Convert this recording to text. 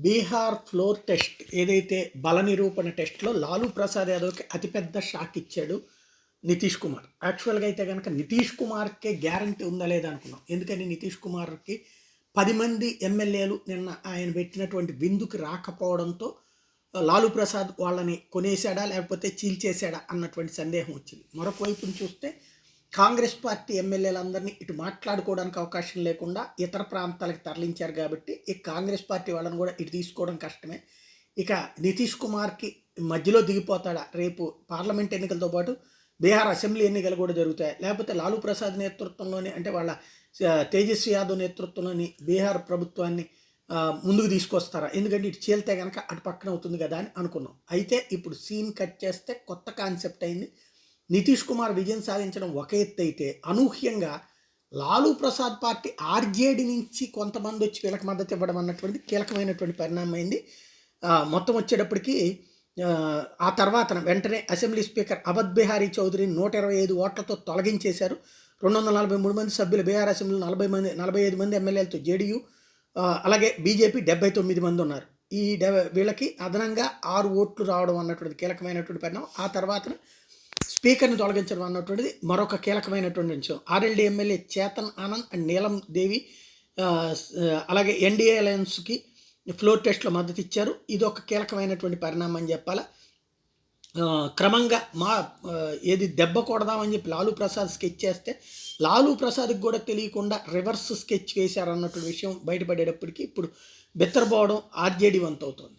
Bihar floor test ఏదైతే బల నిరూపణ టెస్ట్లో లాలూ ప్రసాద్ యాదవ్కి అతిపెద్ద షాక్ ఇచ్చాడు నితీష్ కుమార్. యాక్చువల్గా అయితే కనుక నితీష్ కుమార్కే గ్యారంటీ ఉందా లేదా అనుకున్నాం. ఎందుకని నితీష్ కుమార్కి 10 మంది ఎమ్మెల్యేలు నిన్న ఆయన పెట్టినటువంటి విందుకి రాకపోవడంతో లాలూ ప్రసాద్ వాళ్ళని కొనేశాడా లేకపోతే చీల్చేశాడా అన్నటువంటి సందేహం వచ్చింది. మరొక వైపుని చూస్తే కాంగ్రెస్ పార్టీ ఎమ్మెల్యేలందరినీ ఇటు మాట్లాడుకోవడానికి అవకాశం లేకుండా ఇతర ప్రాంతాలకు తరలించారు కాబట్టి ఇక కాంగ్రెస్ పార్టీ వాళ్ళని కూడా ఇటు తీసుకోవడం కష్టమే. ఇక నితీష్ కుమార్కి మధ్యలో దిగిపోతాడా, రేపు పార్లమెంట్ ఎన్నికలతో పాటు బీహార్ అసెంబ్లీ ఎన్నికలు కూడా జరుగుతాయి, లేకపోతే లాలూ ప్రసాద్ నేతృత్వంలోని అంటే వాళ్ళ తేజస్వి యాదవ్ నేతృత్వంలోని బీహార్ ప్రభుత్వాన్ని ముందుకు తీసుకొస్తారా, ఎందుకంటే ఇటు చేలితే కనుక అటు పక్కన అవుతుంది కదా అని అనుకున్నాం. అయితే ఇప్పుడు సీన్ కట్ చేస్తే కొత్త కాన్సెప్ట్ అయింది. నితీష్ కుమార్ విజయం సాధించడం ఒక ఎత్తు అయితే అనూహ్యంగా లాలూ ప్రసాద్ పార్టీ ఆర్జేడీ నుంచి కొంతమంది వచ్చి వీళ్ళకి మద్దతు ఇవ్వడం అన్నటువంటిది కీలకమైనటువంటి పరిణామం అయింది. మొత్తం వచ్చేటప్పటికి ఆ తర్వాత వెంటనే అసెంబ్లీ స్పీకర్ అవధ్ బిహారీ చౌదరిని 125 ఓట్లతో తొలగించేశారు. 243 మంది సభ్యులు బీహార్ అసెంబ్లీలో 45 మంది ఎమ్మెల్యేలతో జేడీయూ, అలాగే బీజేపీ 79 మంది ఉన్నారు. ఈ వీళ్ళకి అదనంగా 6 ఓట్లు రావడం అన్నటువంటిది కీలకమైనటువంటి పరిణామం. ఆ తర్వాత స్పీకర్ని తొలగించడం అన్నటువంటిది మరొక కీలకమైనటువంటి విషయం. RLD MLA Chetan Anand and నీలం దేవి అలాగే ఎన్డీఏ అలయన్స్కి ఫ్లోర్ టెస్ట్లో మద్దతు ఇచ్చారు. ఇది ఒక కీలకమైనటువంటి పరిణామం అని చెప్పాలా. క్రమంగా ఏది దెబ్బ కొడదామని చెప్పి లాలూ ప్రసాద్ స్కెచ్ చేస్తే లాలూ ప్రసాద్కి కూడా తెలియకుండా రివర్స్ స్కెచ్ వేశారన్నటువంటి విషయం బయటపడేటప్పటికీ ఇప్పుడు బెత్తరపోవడం ఆర్జేడీ వంతు అవుతుంది.